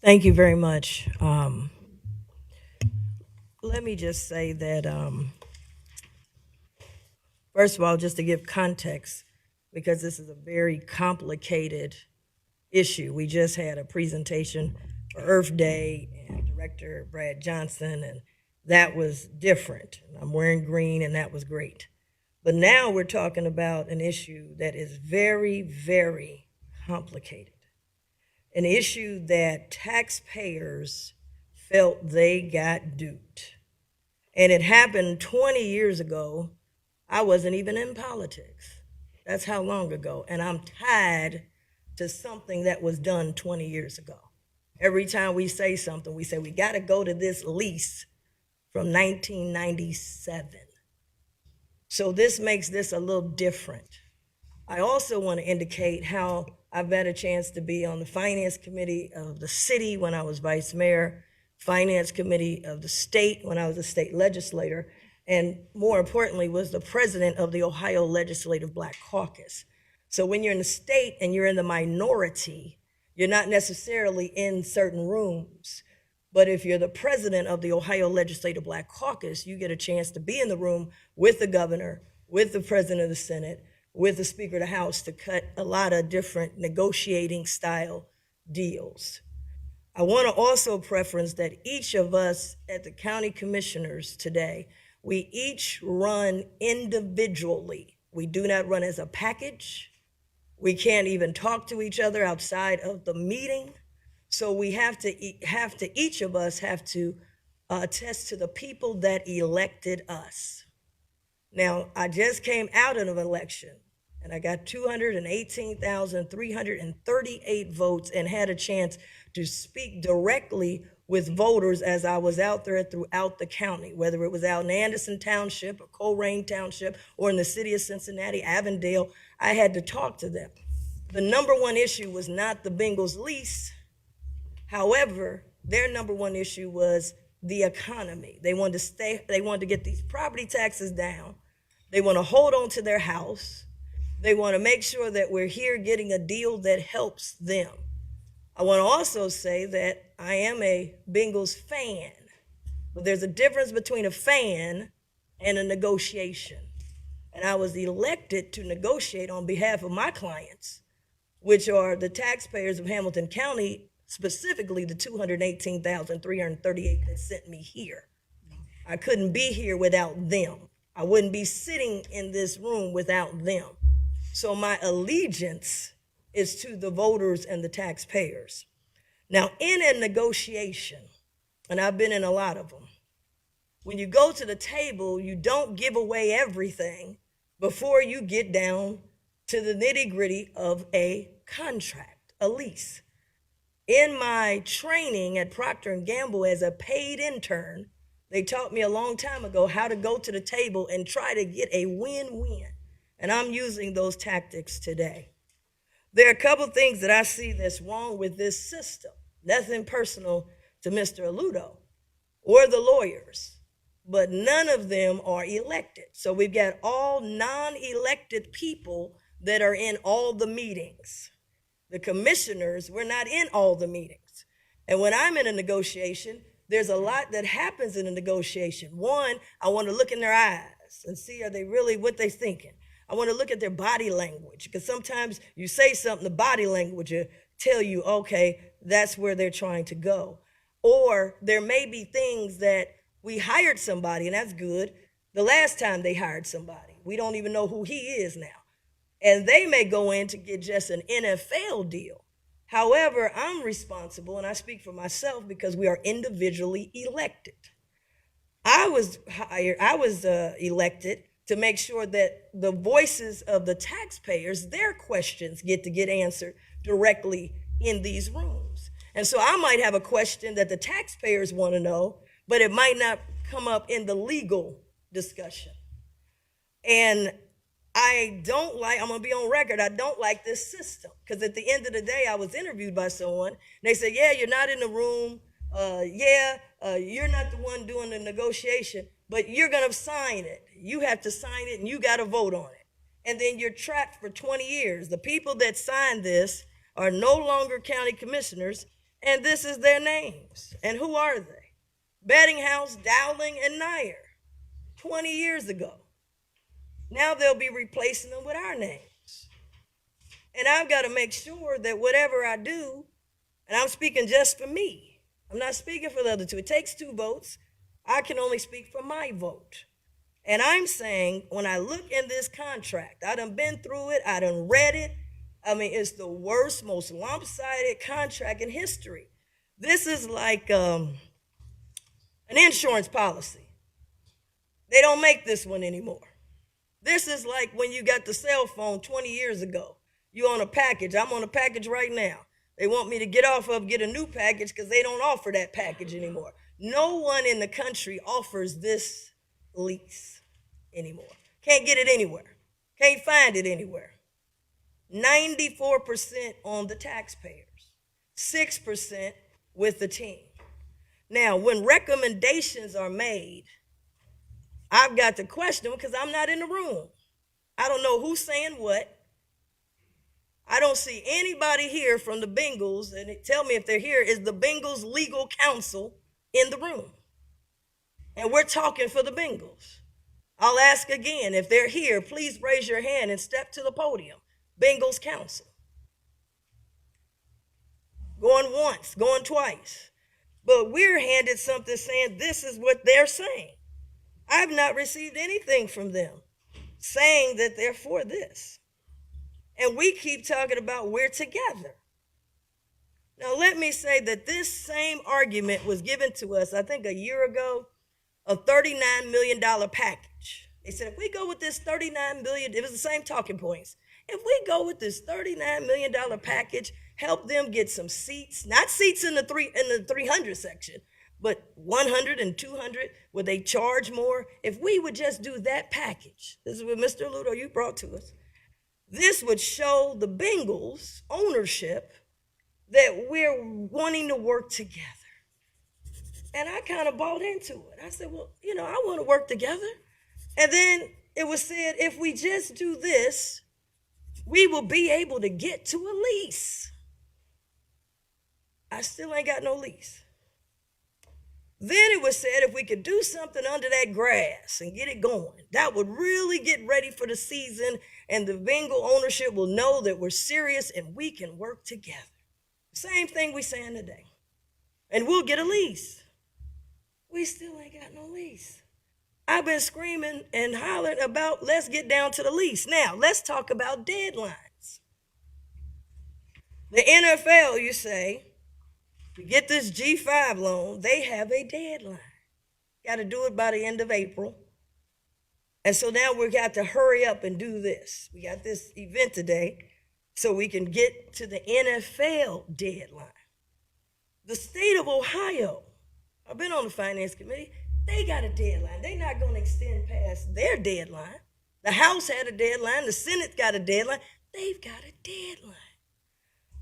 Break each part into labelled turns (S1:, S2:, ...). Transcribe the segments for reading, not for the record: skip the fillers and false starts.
S1: Thank you very much. Let me just say that, first of all, just to give context, because this is a very complicated issue. We just had a presentation for Earth Day and Director Brad Johnson, and that was different. I'm wearing green, and that was great. But now we're talking about an issue that is very, very complicated, an issue that taxpayers felt they got duped. And it happened 20 years ago. I wasn't even in politics. That's how long ago. And I'm tied to something that was done 20 years ago. Every time we say something, we say we got to go to this lease from 1997. So this makes this a little different. I also want to indicate how I've had a chance to be on the finance committee of the city when I was vice mayor, finance committee of the state when I was a state legislator, and more importantly was the president of the Ohio Legislative Black Caucus. So when you're in the state and you're in the minority, you're not necessarily in certain rooms. But if you're the president of the Ohio Legislative Black Caucus, you get a chance to be in the room with the governor, with the president of the Senate, with the Speaker of the House to cut a lot of different negotiating style deals. I want to also preference that each of us at the county commissioners today, we each run individually. We do not run as a package. We can't even talk to each other outside of the meeting. So we have to each of us have to attest to the people that elected us. Now, I just came out of an election and I got 218,338 votes and had a chance to speak directly with voters as I was out there throughout the county, whether it was out in Anderson Township or Coleraine Township or in the city of Cincinnati, Avondale. I had to talk to them. The number one issue was not the Bengals lease. However, their number one issue was the economy. They wanted to get these property taxes down. They want to hold on to their house. They want to make sure that we're here getting a deal that helps them. I want to also say that I am a Bengals fan, but there's a difference between a fan and a negotiation. And I was elected to negotiate on behalf of my clients, which are the taxpayers of Hamilton County, specifically the 218,338 that sent me here. I couldn't be here without them. I wouldn't be sitting in this room without them. So my allegiance is to the voters and the taxpayers. Now, in a negotiation, and I've been in a lot of them, when you go to the table, you don't give away everything before you get down to the nitty-gritty of a contract, a lease. In my training at Procter & Gamble as a paid intern, they taught me a long time ago how to go to the table and try to get a win-win. And I'm using those tactics today. There are a couple things that I see that's wrong with this system. Nothing personal to Mr. Aludo or the lawyers, but none of them are elected. So we've got all non-elected people that are in all the meetings. The commissioners, we're not in all the meetings. And when I'm in a negotiation, there's a lot that happens in a negotiation. One, I want to look in their eyes and see are they really what they're thinking. I want to look at their body language because sometimes you say something, the body language will tell you, okay, that's where they're trying to go. Or there may be things that we hired somebody, and that's good, the last time they hired somebody. We don't even know who he is now. And they may go in to get just an NFL deal. However, I'm responsible, and I speak for myself because we are individually elected. I was elected to make sure that the voices of the taxpayers, their questions get answered directly in these rooms. And so I might have a question that the taxpayers want to know, but it might not come up in the legal discussion. And I'm gonna be on record, I don't like this system. Because at the end of the day, I was interviewed by someone, and they said, yeah, you're not in the room, you're not the one doing the negotiation, but you're gonna sign it. You have to sign it and you gotta vote on it. And then you're trapped for 20 years. The people that signed this are no longer county commissioners. And this is their names. And who are they? Bettinghouse, Dowling, and Nair, 20 years ago. Now they'll be replacing them with our names. And I've got to make sure that whatever I do, and I'm speaking just for me, I'm not speaking for the other two. It takes 2 votes. I can only speak for my vote. And I'm saying, when I look in this contract, I done been through it, I done read it. I mean, it's the worst, most lopsided contract in history. This is like an insurance policy. They don't make this one anymore. This is like when you got the cell phone 20 years ago. You on a package. I'm on a package right now. They want me to get off of, get a new package because they don't offer that package anymore. No one in the country offers this lease anymore. Can't get it anywhere. Can't find it anywhere. 94% on the taxpayers, 6% with the team. Now, when recommendations are made, I've got to question them because I'm not in the room. I don't know who's saying what. I don't see anybody here from the Bengals, and tell me if they're here. Is the Bengals legal counsel in the room? And we're talking for the Bengals. I'll ask again, if they're here, please raise your hand and step to the podium. Bengals counsel. Going once, going twice. But we're handed something saying this is what they're saying. I've not received anything from them saying that they're for this. And we keep talking about we're together. Now, let me say that this same argument was given to us, I think a year ago, a $39 million package. They said, if we go with this $39 million, it was the same talking points. If we go with this $39 million package, help them get some seats, not seats in the 300 section, but 100 and 200, where they charge more. If we would just do that package, this is what Mr. Ludo, you brought to us. This would show the Bengals ownership that we're wanting to work together. And I kind of bought into it. I said, well, I want to work together. And then it was said, if we just do this, we will be able to get to a lease. I still ain't got no lease. Then it was said if we could do something under that grass and get it going, that would really get ready for the season, and the Bengal ownership will know that we're serious and we can work together. Same thing we saying today. And we'll get a lease. We still ain't got no lease. I've been screaming and hollering about let's get down to the lease. Now, let's talk about deadlines. The NFL, you say, to get this G5 loan, they have a deadline. Got to do it by the end of April. And so now we got to hurry up and do this. We got this event today so we can get to the NFL deadline. The state of Ohio, I've been on the finance committee, they got a deadline. They're not going to extend past their deadline. The House had a deadline. The Senate got a deadline. They've got a deadline.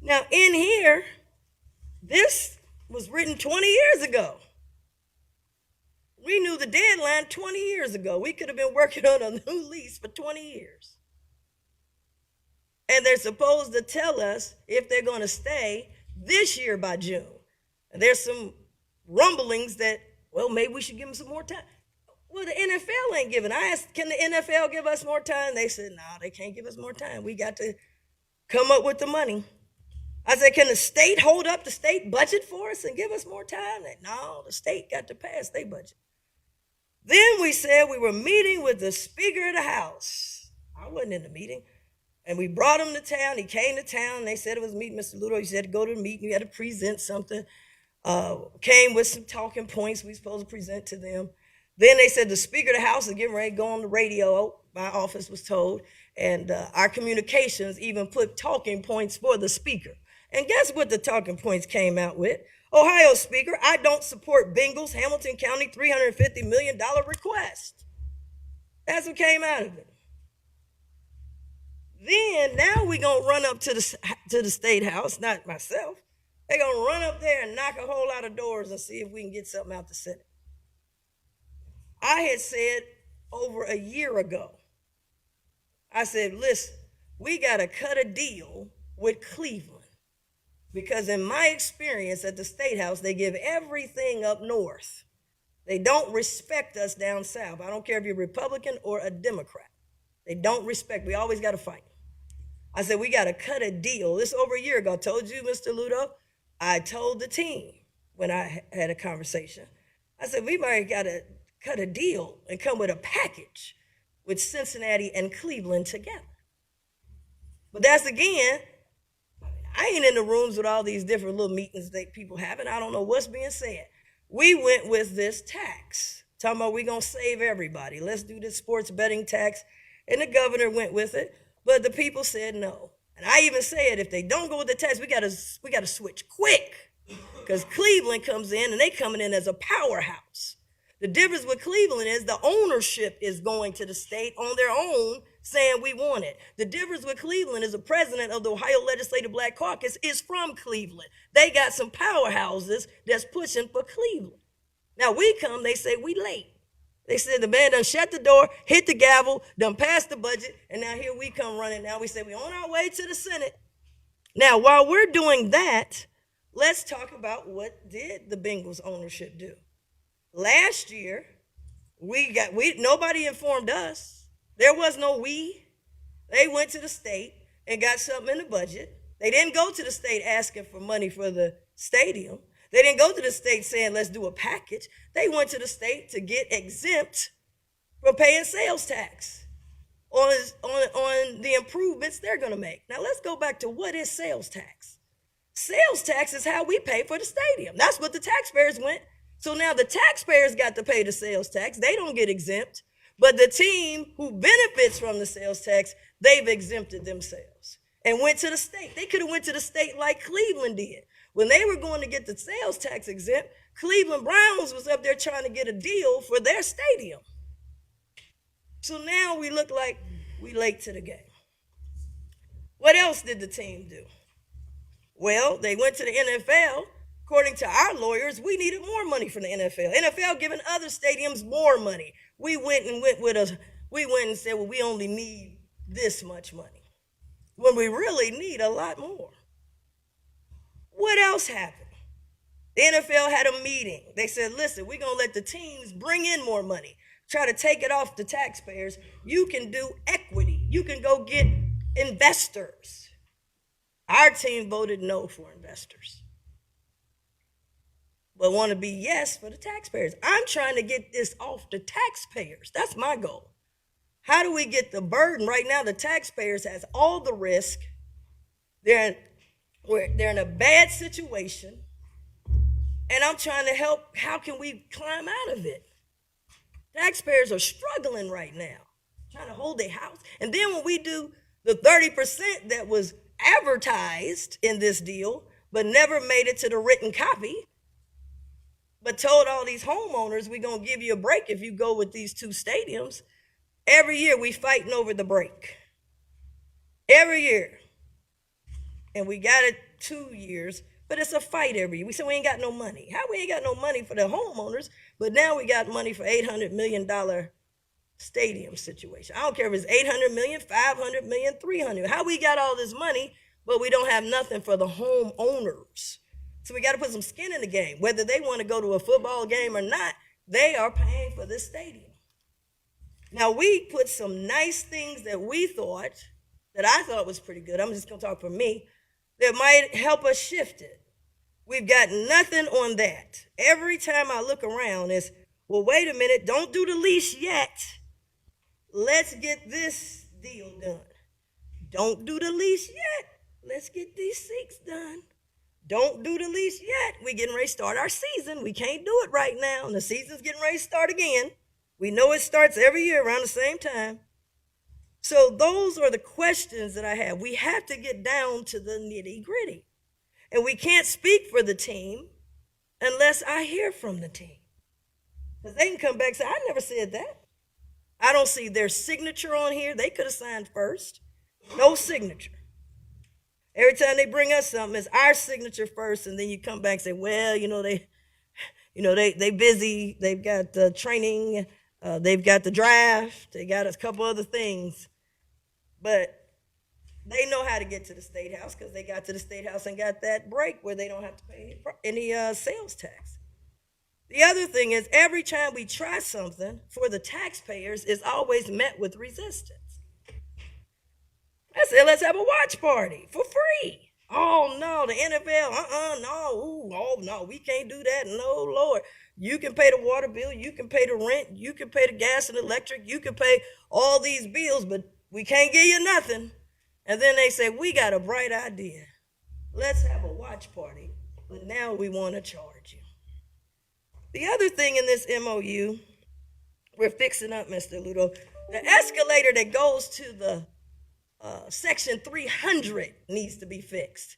S1: Now, in here, this was written 20 years ago. We knew the deadline 20 years ago. We could have been working on a new lease for 20 years. And they're supposed to tell us if they're going to stay this year by June. And there's some rumblings that, well, maybe we should give them some more time. Well, the NFL ain't giving. I asked, can the NFL give us more time? They said, no, they can't give us more time. We got to come up with the money. I said, can the state hold up the state budget for us and give us more time? No, the state got to pass their budget. Then we said we were meeting with the Speaker of the House. I wasn't in the meeting. And we brought him to town. He came to town. They said it was meeting, Mr. Ludo. He said to go to the meeting. You had to present something. Came with some talking points we supposed to present to them. Then they said the Speaker of the House is getting ready to go on the radio. My office was told. And our communications even put talking points for the Speaker. And guess what the talking points came out with? Ohio Speaker, I don't support Bengals Hamilton County $350 million request. That's what came out of it. Then now we're going to run up to the State House, not myself. They're going to run up there and knock a whole lot of doors and see if we can get something out the Senate. I had said over a year ago, I said, listen, we got to cut a deal with Cleveland. Because in my experience at the State House, they give everything up north. They don't respect us down south. I don't care if you're Republican or a Democrat. They don't respect. We always got to fight. I said, we got to cut a deal. This over a year ago. I told you, Mr. Ludo. I told the team when I had a conversation. I said, we might got to cut a deal and come with a package with Cincinnati and Cleveland together. But that's again, I ain't in the rooms with all these different little meetings that people have, and I don't know what's being said. We went with this tax, talking about we gonna save everybody. Let's do this sports betting tax, and the governor went with it, but the people said no. And I even said if they don't go with the tax, we gotta switch quick, because Cleveland comes in and they coming in as a powerhouse. The difference with Cleveland is the ownership is going to the state on their own, saying we want it. The difference with Cleveland is the president of the Ohio Legislative Black Caucus is from Cleveland. They got some powerhouses that's pushing for Cleveland. Now we come, they say we late. They said the man done shut the door, hit the gavel, done passed the budget, and now here we come running. Now we say we on our way to the Senate. Now while we're doing that, let's talk about what did the Bengals ownership do. Last year, nobody informed us. There was no we. They went to the state and got something in the budget. They didn't go to the state asking for money for the stadium. They didn't go to the state saying, let's do a package. They went to the state to get exempt from paying sales tax on the improvements they're going to make. Now, let's go back to what is sales tax. Sales tax is how we pay for the stadium. That's what the taxpayers went. So now the taxpayers got to pay the sales tax. They don't get exempt. But the team who benefits from the sales tax, they've exempted themselves and went to the state. They could have went to the state like Cleveland did. When they were going to get the sales tax exempt, Cleveland Browns was up there trying to get a deal for their stadium. So now we look like we late to the game. What else did the team do? Well, they went to the NFL. According to our lawyers, we needed more money from the NFL. NFL giving other stadiums more money. We went and said, well, we only need this much money, when we really need a lot more. What else happened? The NFL had a meeting. They said, listen, we're going to let the teams bring in more money, try to take it off the taxpayers. You can do equity. You can go get investors. Our team voted no for investors, but want to be yes for the taxpayers. I'm trying to get this off the taxpayers. That's my goal. How do we get the burden? Right now, the taxpayers has all the risk. They're in a bad situation, and I'm trying to help. How can we climb out of it? Taxpayers are struggling right now, trying to hold their house. And then when we do the 30% that was advertised in this deal, but never made it to the written copy, but told all these homeowners, we're going to give you a break if you go with these two stadiums. Every year we fighting over the break. Every year. And we got it 2 years, but it's a fight every year. We said we ain't got no money. How we ain't got no money for the homeowners, but now we got money for $800 million stadium situation. I don't care if it's 800 million, 500 million, 300. How we got all this money, but we don't have nothing for the homeowners. So we got to put some skin in the game. Whether they want to go to a football game or not, they are paying for this stadium. Now, we put some nice things that I thought was pretty good. I'm just going to talk for me, that might help us shift it. We've got nothing on that. Every time I look around, it's, well, wait a minute, don't do the lease yet. Let's get this deal done. Don't do the lease yet. Let's get these seats done. Don't do the lease yet. We're getting ready to start our season. We can't do it right now. And the season's getting ready to start again. We know it starts every year around the same time. So those are the questions that I have. We have to get down to the nitty gritty. And we can't speak for the team unless I hear from the team. Because they can come back and say, I never said that. I don't see their signature on here. They could have signed first. No signature. Every time they bring us something, it's our signature first, and then you come back and say, well, they busy. They've got the training. They've got the draft. They got a couple other things. But They know how to get to the state house because they got to the state house and got that break where they don't have to pay any sales tax. The other thing is, every time we try something for the taxpayers, is always met with resistance. I said, let's have a watch party for free. Oh no, the NFL, no, ooh, oh no, we can't do that. No, Lord. You can pay the water bill, you can pay the rent, you can pay the gas and electric, you can pay all these bills, but we can't give you nothing. And then they say, we got a bright idea. Let's have a watch party, but now we want to charge you. The other thing in this MOU, we're fixing up, Mr. Ludo, the escalator that goes to the section 300 needs to be fixed.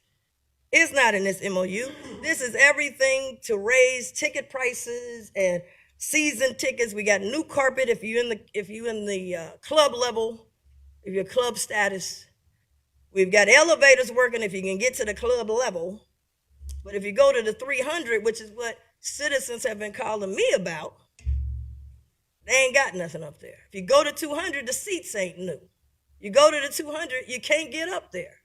S1: It's not in this MOU. This is everything to raise ticket prices and season tickets. We got new carpet if you in the club level, if you're club status. We've got elevators working if you can get to the club level. But if you go to the 300, which is what citizens have been calling me about, they ain't got nothing up there. If you go to 200, the seats ain't new. You go to the 200, you can't get up there.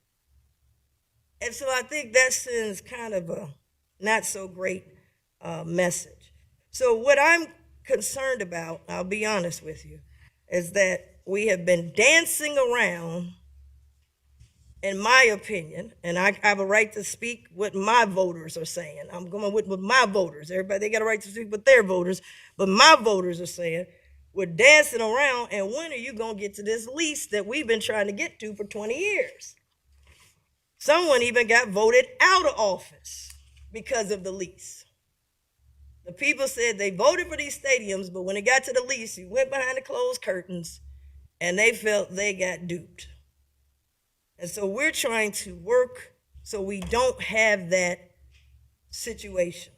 S1: And so I think that sends kind of a not so great message. So what I'm concerned about, I'll be honest with you, is that we have been dancing around, in my opinion, and I have a right to speak what my voters are saying. I'm going with what my voters. Everybody, they got a right to speak with their voters, but my voters are saying, we're dancing around, and when are you going to get to this lease that we've been trying to get to for 20 years? Someone even got voted out of office because of the lease. The people said they voted for these stadiums, but when it got to the lease, you went behind the closed curtains, and they felt they got duped. And so we're trying to work so we don't have that situation.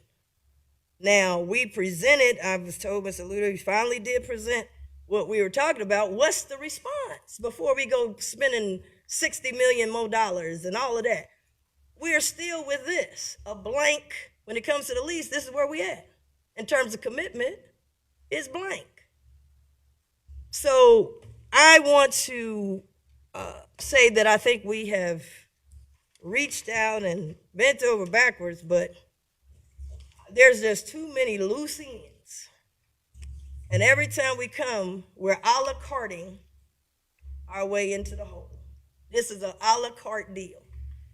S1: Now, we presented, I was told Mr. Ludo, we finally did present what we were talking about. What's the response before we go spending $60 million more and all of that? We're still with this, a blank. When it comes to the lease, this is where we at. In terms of commitment, it's blank. So I want to say that I think we have reached out and bent over backwards, but there's just too many loose ends. And every time we come, we're a la carting our way into the hole. This is an a la carte deal.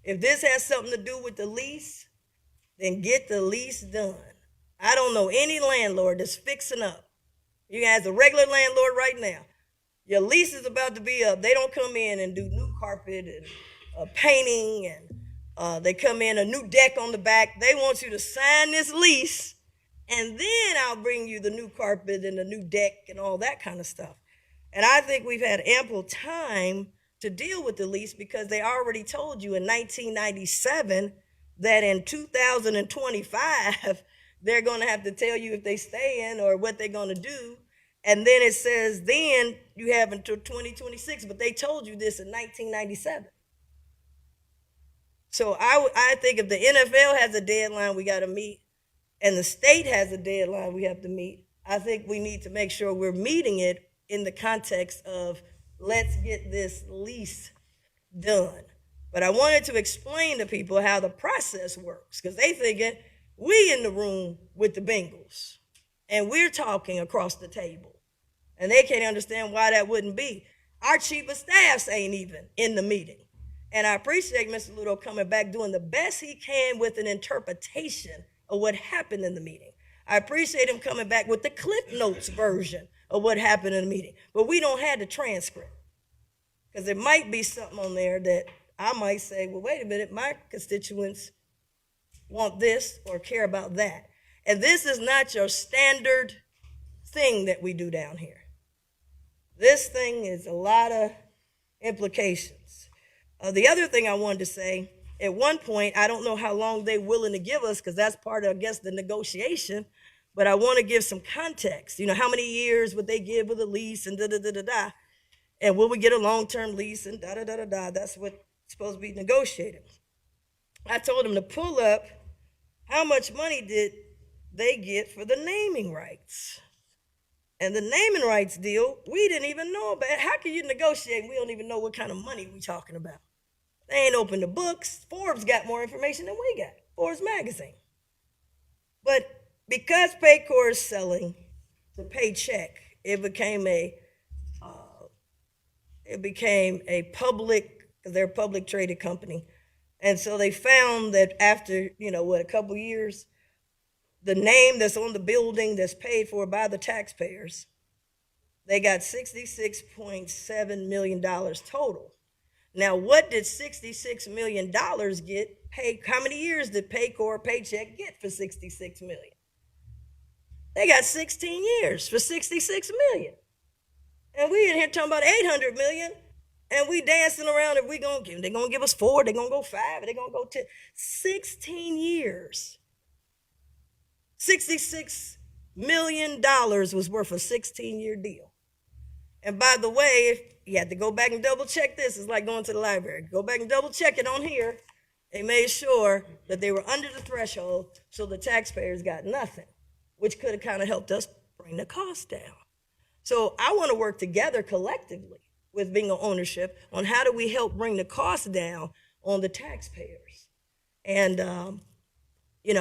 S1: If this has something to do with the lease, then get the lease done. I don't know any landlord that's fixing up. You guys, a regular landlord right now, your lease is about to be up. They don't come in and do new carpet and painting, and they come in a new deck on the back. They want you to sign this lease, and then I'll bring you the new carpet and the new deck and all that kind of stuff. And I think we've had ample time to deal with the lease because they already told you in 1997 that in 2025, they're going to have to tell you if they stay in or what they're going to do. And then it says then you have until 2026, but they told you this in 1997. So I think if the NFL has a deadline we got to meet and the state has a deadline we have to meet, I think we need to make sure we're meeting it in the context of let's get this lease done. But I wanted to explain to people how the process works because they thinking we in the room with the Bengals and we're talking across the table. And they can't understand why that wouldn't be. Our chief of staffs ain't even in the meeting. And I appreciate Mr. Ludo coming back doing the best he can with an interpretation of what happened in the meeting. I appreciate him coming back with the Cliff Notes version of what happened in the meeting. But we don't have the transcript. Because there might be something on there that I might say, well, wait a minute, my constituents want this or care about that. And this is not your standard thing that we do down here. This thing is a lot of implications. The other thing I wanted to say, at one point, I don't know how long they're willing to give us because that's part of, I guess, the negotiation, but I want to give some context. You know, how many years would they give with a lease and da-da-da-da-da? And will we get a long-term lease and da-da-da-da-da? That's what's supposed to be negotiated. I told them to pull up how much money did they get for the naming rights. And the naming rights deal, we didn't even know about. How can you negotiate? We don't even know what kind of money we're talking about. They ain't opened the books. Forbes got more information than we got. Forbes magazine. But because Paycor is selling the paycheck, it became a public, because they're a public traded company. And so they found that after, a couple years, the name that's on the building that's paid for by the taxpayers, they got $66.7 million total. Now, what did $66 million get paid? How many years did Paycor Paycheck get for $66 million? They got 16 years for $66 million. And we in here talking about $800 million, and we dancing around if they're gonna give us 4, they're gonna go 5, they're gonna go 10. 16 years. $66 million was worth a 16-year deal. And by the way, if you had to go back and double check this, it's like going to the library. Go back and double check it on here. They made sure that they were under the threshold, so the taxpayers got nothing, which could have kind of helped us bring the cost down. So I want to work together collectively with Bingo ownership on how do we help bring the cost down on the taxpayers. And,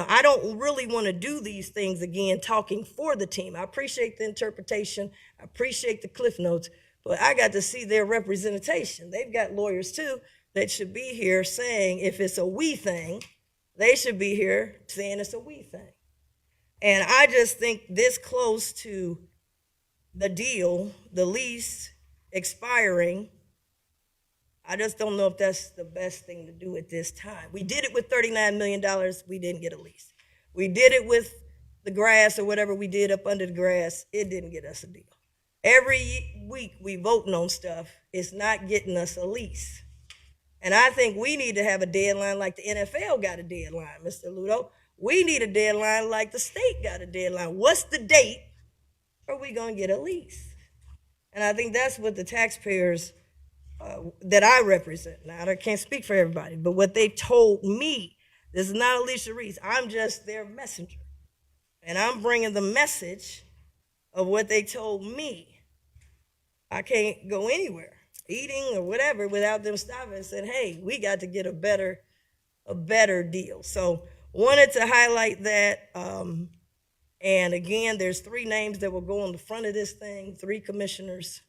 S1: I don't really want to do these things again talking for the team. I appreciate the interpretation. I appreciate the cliff notes, but I got to see their representation. They've got lawyers too that should be here saying if it's a we thing, they should be here saying it's a we thing. And I just think this close to the deal, the lease expiring, I just don't know if that's the best thing to do at this time. We did it with $39 million. We didn't get a lease. We did it with the grass or whatever we did up under the grass. It didn't get us a deal. Every week we voting on stuff. It's not getting us a lease. And I think we need to have a deadline like the NFL got a deadline, Mr. Ludo. We need a deadline like the state got a deadline. What's the date? Are we going to get a lease? And I think that's what the taxpayers that I represent. Now, I can't speak for everybody, but what they told me, this is not Alicia Reece. I'm just their messenger. And I'm bringing the message of what they told me. I can't go anywhere, eating or whatever, without them stopping and saying, hey, we got to get a better deal. So wanted to highlight that. And again, there's 3 names that will go on the front of this thing, 3 commissioners.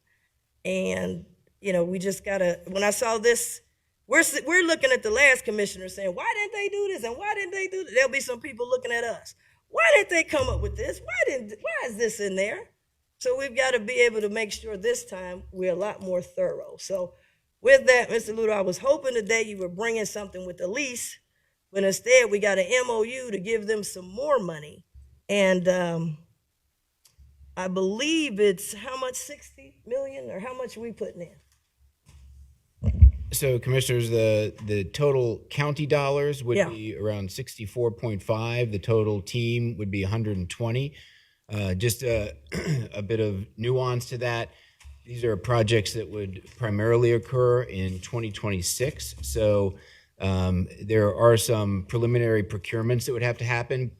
S1: And, we just gotta, when I saw this, we're looking at the last commissioner saying, why didn't they do this? And why didn't they do that? There'll be some people looking at us. Why didn't they come up with this? Why is this in there? So we've got to be able to make sure this time we're a lot more thorough. So with that, Mr. Ludo, I was hoping today you were bringing something with the lease, but instead we got an MOU to give them some more money. And I believe it's how much, 60 million, or how much are we putting in?
S2: So, Commissioners, the total county dollars would be around 64.5. The total team would be 120. Just a bit of nuance to that. These are projects that would primarily occur in 2026. So there are some preliminary procurements that would have to happen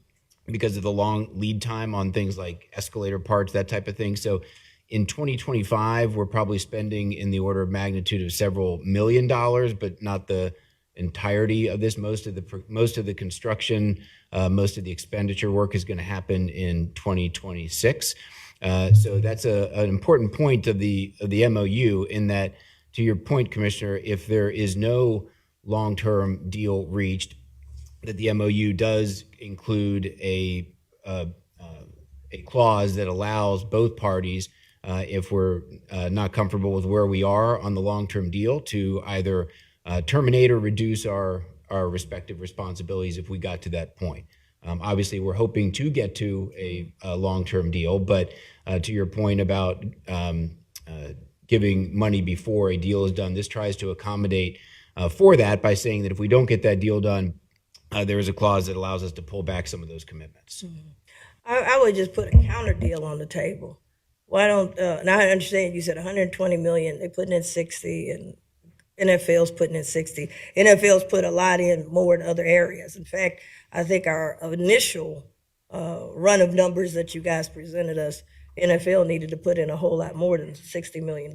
S2: because of the long lead time on things like escalator parts, that type of thing. So in 2025, we're probably spending in the order of magnitude of several $1 million, but not the entirety of this. Most of the construction, most of the expenditure work is going to happen in 2026. So that's an important point of the MOU, in that, to your point, Commissioner, if there is no long-term deal reached, that the MOU does include a clause that allows both parties, if we're not comfortable with where we are on the long-term deal, to either terminate or reduce our respective responsibilities if we got to that point. Obviously, we're hoping to get to a long-term deal, but to your point about giving money before a deal is done, this tries to accommodate for that by saying that if we don't get that deal done, there is a clause that allows us to pull back some of those commitments.
S1: Mm-hmm. I would just put a counter deal on the table. Why don't, now I understand you said 120 million, they're putting in 60, and NFL's putting in 60. NFL's put a lot in more in other areas. In fact, I think our initial run of numbers that you guys presented us, NFL needed to put in a whole lot more than $60 million.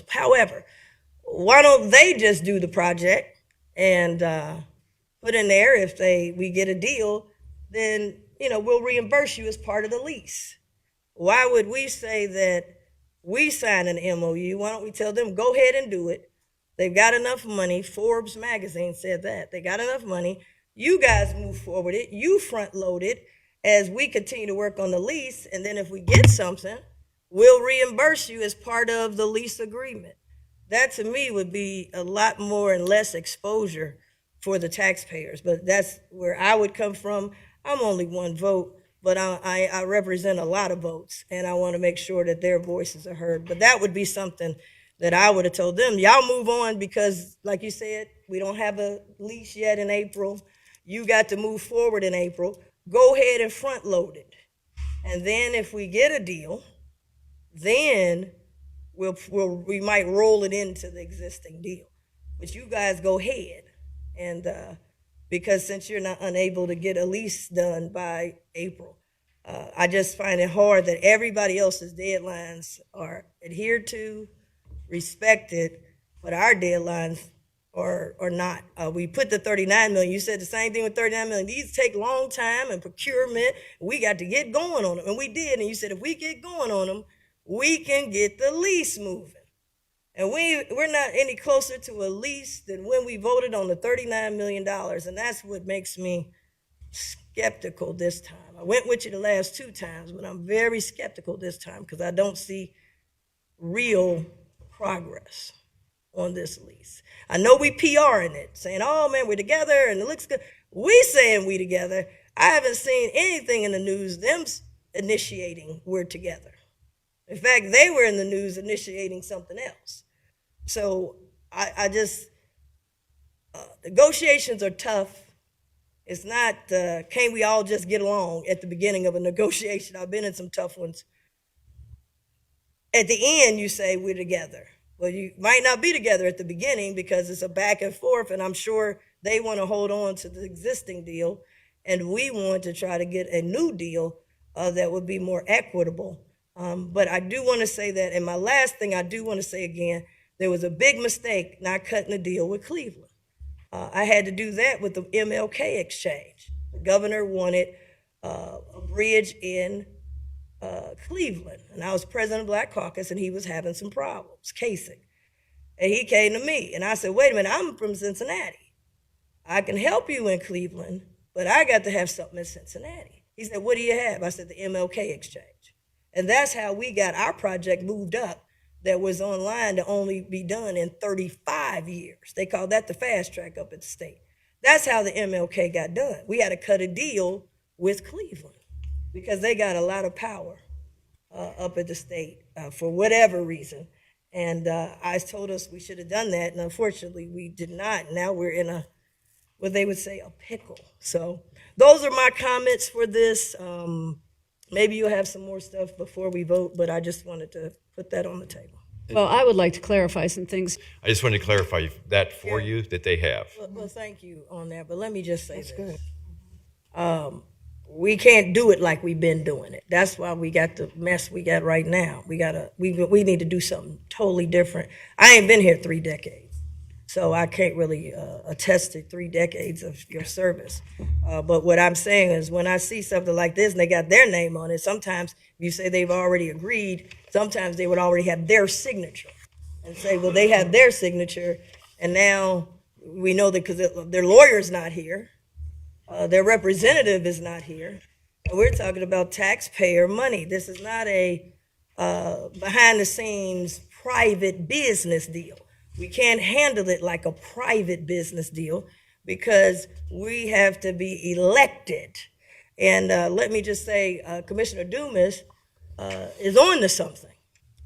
S1: However, why don't they just do the project and put in there if we get a deal, then we'll reimburse you as part of the lease. Why would we say that we sign an MOU? Why don't we tell them, go ahead and do it? They've got enough money. Forbes magazine said that. They got enough money. You guys move forward it. You front load it as we continue to work on the lease. And then if we get something, we'll reimburse you as part of the lease agreement. That to me would be a lot more and less exposure for the taxpayers. But that's where I would come from. I'm only one vote, but I represent a lot of votes, and I want to make sure that their voices are heard. But that would be something that I would have told them, y'all move on, because like you said, we don't have a lease yet in April. You got to move forward in April. Go ahead and front load it. And then if we get a deal, then we might roll it into the existing deal. But you guys go ahead, and because since you're not unable to get a lease done by April, I just find it hard that everybody else's deadlines are adhered to, respected, but our deadlines are not. We put the 39 million. You said the same thing with 39 million. These take long time and procurement. We got to get going on them, and we did. And you said if we get going on them, we can get the lease moving. And we're not any closer to a lease than when we voted on the $39 million. And that's what makes me skeptical this time. I went with you the last two times, but I'm very skeptical this time because I don't see real progress on this lease. I know we PRing it, saying, oh man, we're together and it looks good. We saying we together. I haven't seen anything in the news, them initiating we're together. In fact, they were in the news initiating something else. So I just, negotiations are tough. It's not, can't we all just get along at the beginning of a negotiation? I've been in some tough ones. At the end, you say we're together. Well, you might not be together at the beginning because it's a back and forth, and I'm sure they want to hold on to the existing deal, and we want to try to get a new deal that would be more equitable. But I do want to say that, and my last thing I do want to say again, there was a big mistake not cutting the deal with Cleveland. I had to do that with the MLK exchange. The governor wanted a bridge in Cleveland, and I was president of Black Caucus, and he was having some problems, Kasich. And he came to me, and I said, wait a minute, I'm from Cincinnati. I can help you in Cleveland, but I got to have something in Cincinnati. He said, what do you have? I said, the MLK exchange. And that's how we got our project moved up that was online to only be done in 35 years. They called that the fast track up at the state. That's how the MLK got done. We had to cut a deal with Cleveland because they got a lot of power up at the state for whatever reason. And I told us we should have done that, and unfortunately we did not. Now we're in what they would say, a pickle. So those are my comments for this. Maybe you'll have some more stuff before we vote, but I just wanted to put that on the table.
S3: Well, I would like to clarify some things.
S4: I just wanted to clarify that for you, that they have.
S1: Well, thank you on that, but let me just say this. We can't do it like we've been doing it. That's why we got the mess we got right now. We need to do something totally different. I ain't been here 3 decades, so I can't really attest to 3 decades of your service. But what I'm saying is when I see something like this and they got their name on it, sometimes you say they've already agreed, sometimes they would already have their signature and say, well, they have their signature, and now we know that because their lawyer's not here, their representative is not here, and we're talking about taxpayer money. This is not a behind-the-scenes private business deal. We can't handle it like a private business deal because we have to be elected. And let me just say, Commissioner Dumas is on to something,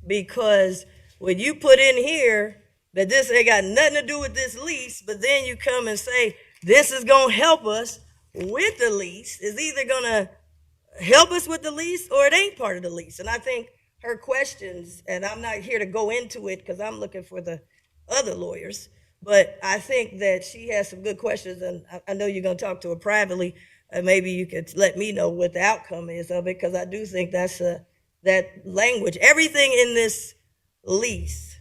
S1: because when you put in here that this ain't got nothing to do with this lease, but then you come and say this is going to help us with the lease, is either going to help us with the lease or it ain't part of the lease. And I think her questions, and I'm not here to go into it because I'm looking for the other lawyers, but I think that she has some good questions, and I know you're going to talk to her privately, and maybe you could let me know what the outcome is of it, because I do think that's that language. Everything in this lease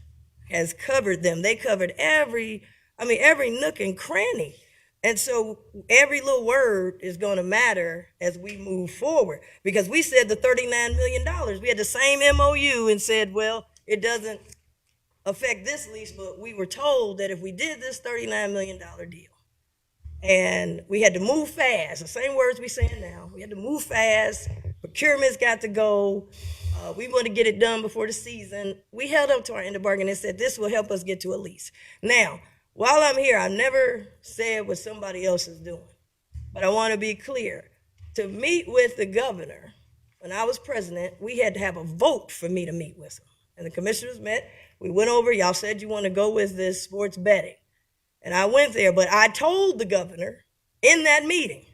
S1: has covered them. They covered every I mean, every nook and cranny. And so every little word is going to matter as we move forward, because we said the $39 million. We had the same MOU and said, well, it doesn't affect this lease, but we were told that if we did this $39 million deal, and we had to move fast, the same words we saying now, we had to move fast, procurement's got to go, we want to get it done before the season. We held up to our end of bargain and said this will help us get to a lease. Now, while I'm here, I never said what somebody else is doing, but I want to be clear. To meet with the governor, when I was president, we had to have a vote for me to meet with him. And the commissioners met, we went over, y'all said you want to go with this sports betting. And I went there, but I told the governor in that meeting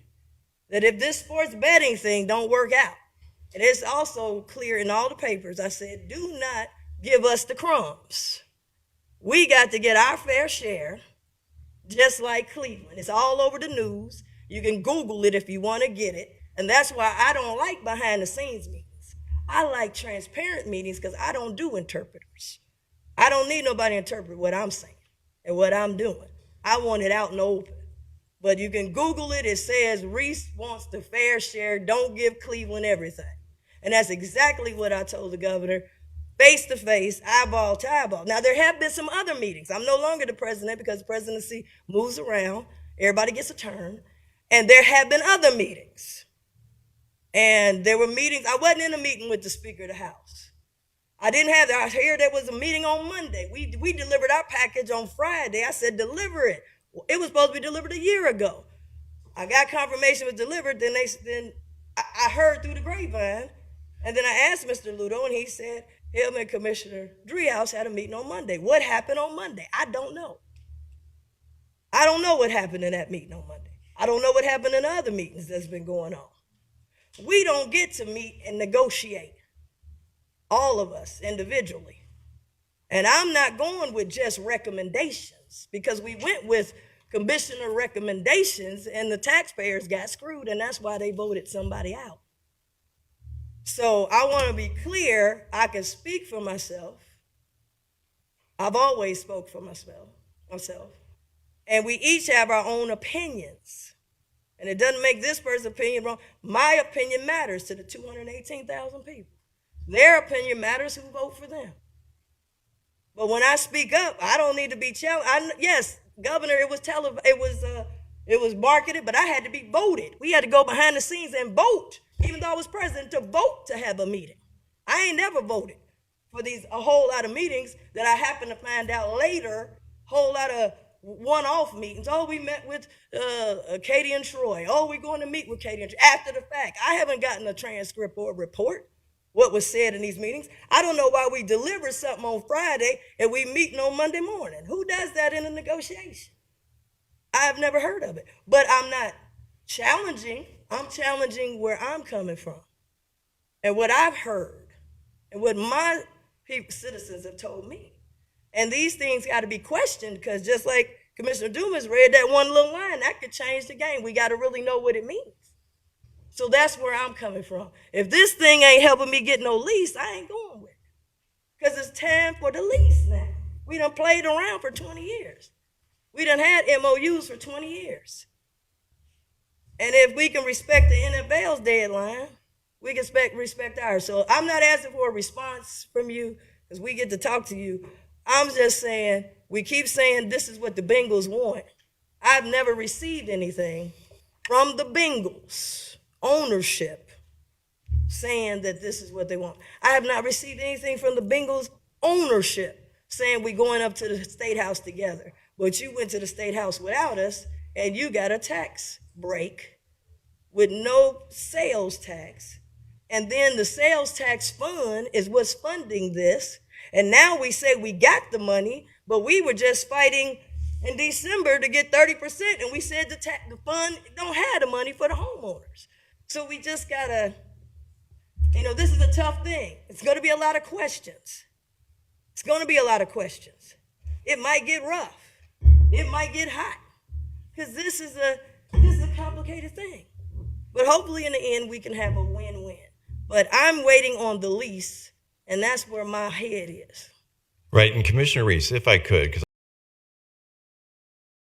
S1: that if this sports betting thing don't work out, and it's also clear in all the papers, I said, do not give us the crumbs. We got to get our fair share, just like Cleveland. It's all over the news. You can Google it if you want to get it. And that's why I don't like behind the scenes meetings. I like transparent meetings because I don't do interpreters. I don't need nobody to interpret what I'm saying and what I'm doing. I want it out in the open. But you can Google it. It says Reece wants the fair share. Don't give Cleveland everything. And that's exactly what I told the governor, face to face, eyeball to eyeball. Now, there have been some other meetings. I'm no longer the president because the presidency moves around. Everybody gets a turn. And there have been other meetings. And there were meetings. I wasn't in a meeting with the Speaker of the House. I didn't have that. I heard there was a meeting on Monday. We delivered our package on Friday. I said, deliver it. It was supposed to be delivered a year ago. I got confirmation it was delivered. Then I heard through the grapevine. And then I asked Mr. Ludo, and he said, him and Commissioner Driehaus had a meeting on Monday. What happened on Monday? I don't know. I don't know what happened in that meeting on Monday. I don't know what happened in the other meetings that's been going on. We don't get to meet and negotiate, all of us individually. And I'm not going with just recommendations, because we went with commissioner recommendations and the taxpayers got screwed, and that's why they voted somebody out. So I want to be clear, I can speak for myself. I've always spoke for myself. And we each have our own opinions. And it doesn't make this person's opinion wrong. My opinion matters to the 218,000 people. Their opinion matters who vote for them. But when I speak up, I don't need to be challenged. Yes, Governor, it was marketed, but I had to be voted. We had to go behind the scenes and vote, even though I was president, to vote to have a meeting. I ain't never voted for a whole lot of meetings that I happen to find out later, whole lot of one-off meetings. Oh, we met with Katie and Troy. Oh, we're going to meet with Katie and Troy. After the fact, I haven't gotten a transcript or a report what was said in these meetings. I don't know why we deliver something on Friday and we meeting on Monday morning. Who does that in a negotiation? I've never heard of it. But I'm not challenging. I'm challenging where I'm coming from and what I've heard and what my citizens have told me. And these things got to be questioned, because just like Commissioner Dumas read that one little line, that could change the game. We got to really know what it means. So that's where I'm coming from. If this thing ain't helping me get no lease, I ain't going with it, because it's time for the lease now. We done played around for 20 years. We done had MOUs for 20 years. And if we can respect the NFL's deadline, we can respect ours. So I'm not asking for a response from you, because we get to talk to you. I'm just saying, we keep saying this is what the Bengals want. I've never received anything from the Bengals ownership saying that this is what they want. I have not received anything from the Bengals ownership saying we're going up to the State House together. But you went to the State House without us, and you got a tax break with no sales tax. And then the sales tax fund is what's funding this. And now we say we got the money, but we were just fighting in December to get 30%, and we said the fund don't have the money for the homeowners. So we just gotta, this is a tough thing. It's gonna be a lot of questions. It's gonna be a lot of questions. It might get rough. It might get hot, because this is a complicated thing. But hopefully in the end we can have a win-win. But I'm waiting on the lease, and that's where my head is.
S4: Right, and Commissioner Reece, if I could, because